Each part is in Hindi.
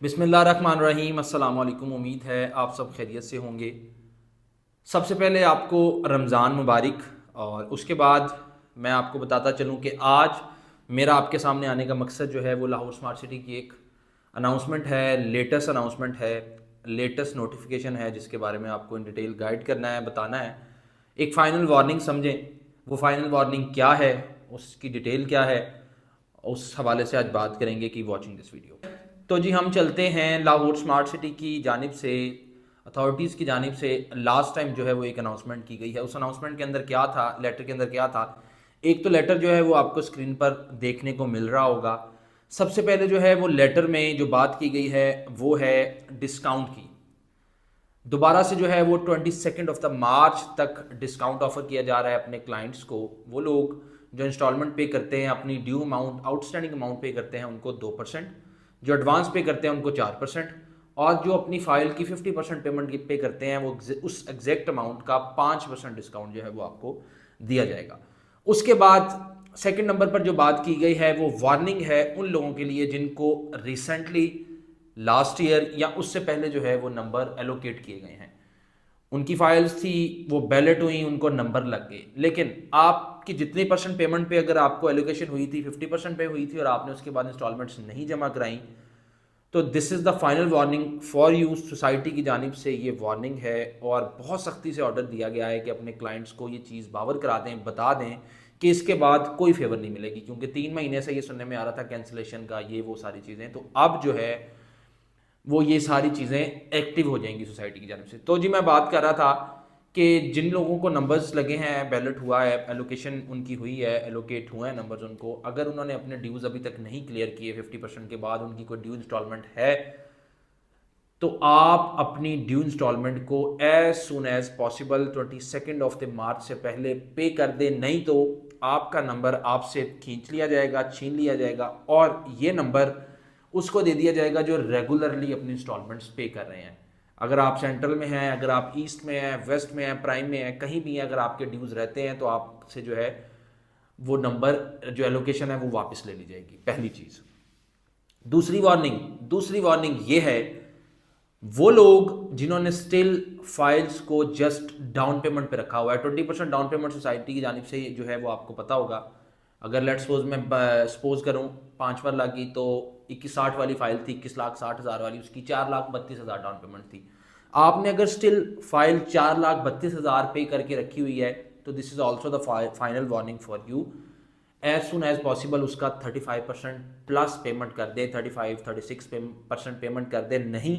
बिस्मिल्लाहिर्रहमानिर्रहीम। अस्सलाम वालेकुम। उम्मीद है आप सब खैरियत से होंगे। सबसे पहले आपको रमज़ान मुबारक। और उसके बाद मैं आपको बताता चलूँ कि आज मेरा आपके सामने आने का मकसद जो है वो लाहौर स्मार्ट सिटी की एक अनाउंसमेंट है, लेटेस्ट अनाउंसमेंट है, लेटेस्ट नोटिफिकेशन है, जिसके बारे में आपको इन डिटेल गाइड करना है, बताना है। एक फ़ाइनल वार्निंग समझें, वो फ़ाइनल वार्निंग क्या है, उसकी डिटेल क्या है, उस हवाले से आज बात करेंगे कि वॉचिंग दिस वीडियो। तो जी हम चलते हैं लाहौर स्मार्ट सिटी की जानिब से, अथॉरिटीज़ की जानिब से लास्ट टाइम जो है वो एक अनाउंसमेंट की गई है। उस अनाउंसमेंट के अंदर क्या था, लेटर के अंदर क्या था। एक तो लेटर जो है वो आपको स्क्रीन पर देखने को मिल रहा होगा। सबसे पहले जो है वो लेटर में जो बात की गई है वो है डिस्काउंट की। दोबारा से जो है वो 22 तक डिस्काउंट ऑफर किया जा रहा है अपने क्लाइंट्स को। वो लोग जो इंस्टॉलमेंट पे करते हैं, अपनी ड्यू अमाउंट, आउटस्टैंडिंग अमाउंट पे करते हैं, उनको 2%, जो एडवांस पे करते हैं उनको 4%, और जो अपनी फाइल की 50% पेमेंट पे करते हैं वो उस एग्जैक्ट अमाउंट का 5% डिस्काउंट जो है वो आपको दिया जाएगा। उसके बाद सेकंड नंबर पर जो बात की गई है वो वार्निंग है उन लोगों के लिए जिनको रिसेंटली लास्ट ईयर या उससे पहले जो है वो नंबर एलोकेट किए गए हैं। उनकी फाइल्स थी, वो बैलेट हुई, उनको नंबर लग गए, लेकिन आपकी जितनी परसेंट पेमेंट पे अगर आपको एलोकेशन हुई थी 50% पे हुई थी और आपने उसके बाद इंस्टॉलमेंट्स नहीं जमा कराई, तो this is the final warning for you. Society की जानिब से ये वार्निंग है और बहुत सख्ती से ऑर्डर दिया गया है कि अपने क्लाइंट्स को ये चीज़ बावर करा दें, बता दें कि इसके बाद कोई फेवर नहीं मिलेगी, क्योंकि 3 महीने से ये सुनने में आ रहा था कैंसिलेशन का, ये वो सारी चीज़ें। तो अब जो है वो ये सारी चीज़ें एक्टिव हो जाएंगी सोसाइटी की जानब से। तो जी मैं बात कर रहा था कि जिन लोगों को नंबर्स लगे हैं, बैलेट हुआ है, एलोकेशन उनकी हुई है, एलोकेट हुए हैं नंबर्स उनको, अगर उन्होंने अपने ड्यूज़ अभी तक नहीं क्लियर किए, 50% के बाद उनकी कोई ड्यू इंस्टॉलमेंट है, तो आप अपनी ड्यू इंस्टॉलमेंट को एज सुन एज पॉसिबल 22 से पहले पे कर दें, नहीं तो आपका नंबर आपसे खींच लिया जाएगा, छीन लिया जाएगा, और ये नंबर उसको दे दिया जाएगा जो रेगुलरली अपनी इंस्टॉलमेंट्स पे कर रहे हैं। अगर आप सेंट्रल में हैं, अगर आप ईस्ट में हैं, वेस्ट में हैं, प्राइम में हैं, कहीं भी हैं, अगर आपके ड्यूज़ रहते हैं तो आपसे जो है वो नंबर, जो एलोकेशन है वो वापस ले ली जाएगी। पहली चीज़। दूसरी वार्निंग ये है, वो लोग जिन्होंने स्टिल फाइल्स को जस्ट डाउन पेमेंट पे रखा हुआ है, 20% डाउन पेमेंट सोसाइटी की जानिब से जो है वो आपको पता होगा। अगर लेट सपोज मैं सपोज करूँ 5 लाख की, तो 2160 वाली फाइल थी, 21,60,000 वाली, उसकी 4,32,000 डाउन पेमेंट थी। आपने अगर स्टिल फाइल 4,32,000 पे करके रखी हुई है, तो this is also the final warning for you. As soon as possible उसका 35% प्लस पेमेंट कर दे, 35-36% पेमेंट कर दे, नहीं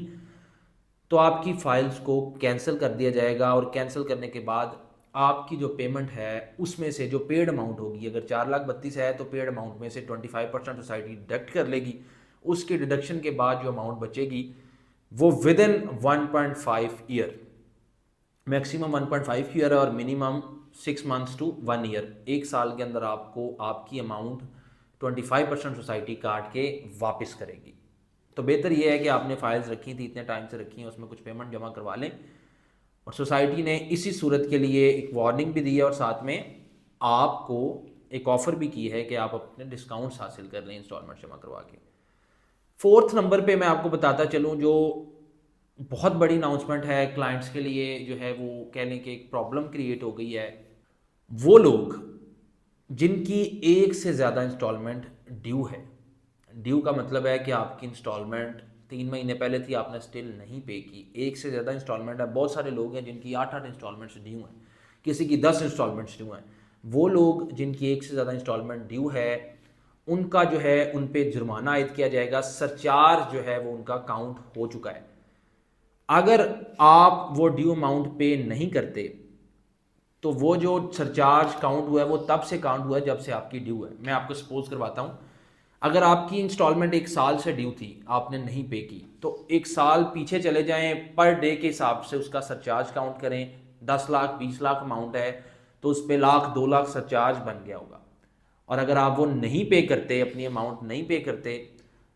तो आपकी फाइल्स को कैंसिल कर दिया जाएगा। और कैंसिल करने के बाद आपकी जो पेमेंट है उसमें से जो पेड अमाउंट होगी, अगर 4,32,000 है तो पेड अमाउंट में से 25% सोसाइटी डिडक्ट कर लेगी। उसके डिडक्शन के बाद जो अमाउंट बचेगी वो with in 1.5 year, maximum 1.5 year और मिनिमम 6 मंथ्स टू 1 ईयर, 1 साल के अंदर आपको आपकी अमाउंट 25% सोसाइटी काट के वापस करेगी। तो बेहतर यह है कि आपने फाइल्स रखी थी, इतने टाइम से रखी हैं, उसमें कुछ पेमेंट जमा करवा लें। और सोसाइटी ने इसी सूरत के लिए एक वार्निंग भी दी है और साथ में आपको एक ऑफ़र भी की है कि आप अपने डिस्काउंट्स हासिल कर लें इंस्टॉलमेंट जमा करवा के। फोर्थ नंबर पे मैं आपको बताता चलूँ, जो बहुत बड़ी अनाउंसमेंट है क्लाइंट्स के लिए, जो है वो कह लें कि एक प्रॉब्लम क्रिएट हो गई है। वो लोग जिनकी एक से ज़्यादा इंस्टॉलमेंट ड्यू है, ड्यू का मतलब है कि आपकी इंस्टॉलमेंट 3 महीने पहले थी, आपने स्टिल नहीं पे की, एक से ज़्यादा इंस्टॉलमेंट है। बहुत सारे लोग हैं जिनकी 8-8 इंस्टॉलमेंट्स ड्यू हैं, किसी की 10 इंस्टॉलमेंट्स ड्यू हैं। वो लोग जिनकी एक से ज़्यादा इंस्टॉलमेंट ड्यू है, उनका जो है उन पे जुर्माना आयद किया जाएगा। सरचार्ज जो है वो उनका काउंट हो चुका है। अगर आप वो ड्यू अमाउंट पे नहीं करते तो वो जो सरचार्ज काउंट हुआ है वो तब से काउंट हुआ है जब से आपकी ड्यू है। मैं आपको सपोज करवाता हूँ, अगर आपकी इंस्टॉलमेंट 1 साल से ड्यू थी, आपने नहीं पे की, तो 1 साल पीछे चले जाएं, पर डे के हिसाब से उसका सरचार्ज काउंट करें। 10 लाख 20 लाख अमाउंट है तो उस पर 1,00,000 2 लाख सरचार्ज बन गया होगा। और अगर आप वो नहीं पे करते, अपनी अमाउंट नहीं पे करते,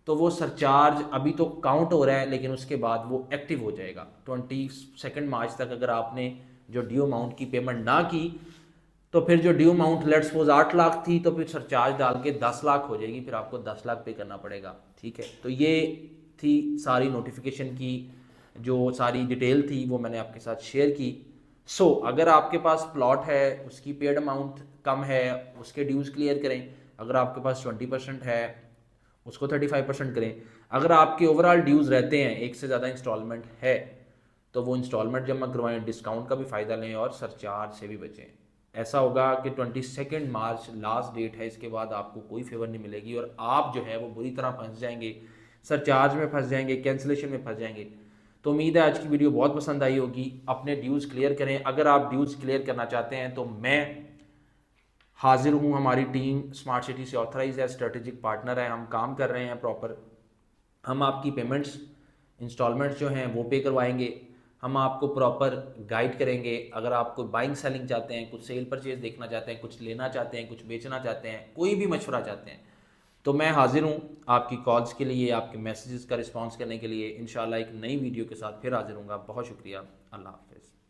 तो वो सरचार्ज अभी तो काउंट हो रहा है लेकिन उसके बाद वो एक्टिव हो जाएगा। 22 मार्च तक अगर आपने जो ड्यू अमाउंट की पेमेंट ना की, तो फिर जो due amount let's suppose 8 lakh थी, तो फिर सरचार्ज डाल के 10 लाख हो जाएगी, फिर आपको 10 लाख पे करना पड़ेगा। ठीक है, तो ये थी, सारी नोटिफिकेशन की जो सारी डिटेल थी वो मैंने आपके साथ शेयर की। सो अगर आपके पास प्लॉट है, उसकी पेड अमाउंट कम है, उसके ड्यूज़ क्लियर करें। अगर आपके पास 20% है, उसको 35% करें। अगर आपके ओवरऑल ड्यूज़ रहते हैं, एक से ज़्यादा इंस्टॉलमेंट है, तो वो इंस्टॉलमेंट जमा करवाएं, डिस्काउंट का भी फ़ायदा लें और सरचार्ज से भी बचें। ऐसा होगा कि 22 मार्च लास्ट डेट है, इसके बाद आपको कोई फेवर नहीं मिलेगी और आप जो है वो बुरी तरह फंस जाएंगे, सरचार्ज में फंस जाएंगे, कैंसिलेशन में फंस जाएंगे। तो उम्मीद है आज की वीडियो बहुत पसंद आई होगी। अपने ड्यूज़ क्लियर करें। अगर आप ड्यूज़ क्लियर करना चाहते हैं तो मैं हाजिर हूँ। हमारी टीम स्मार्ट सिटी से ऑथराइज है, स्ट्रेटेजिक पार्टनर है, हम काम कर रहे हैं प्रॉपर। हम आपकी पेमेंट्स इंस्टॉलमेंट्स जो हैं वो पे करवाएंगे। हम आपको प्रॉपर गाइड करेंगे। अगर आप कोई बाइंग सेलिंग चाहते हैं, कुछ सेल परचेज देखना चाहते हैं, कुछ लेना चाहते हैं, कुछ बेचना चाहते हैं, कोई भी मशवरा चाहते हैं, तो मैं हाजिर हूँ आपकी कॉल्स के लिए, आपके मैसेजेस का रिस्पॉन्स करने के लिए। इंशाल्लाह एक नई वीडियो के साथ फिर हाजिर हूँगा। बहुत शुक्रिया। अल्लाह हाफ़िज़।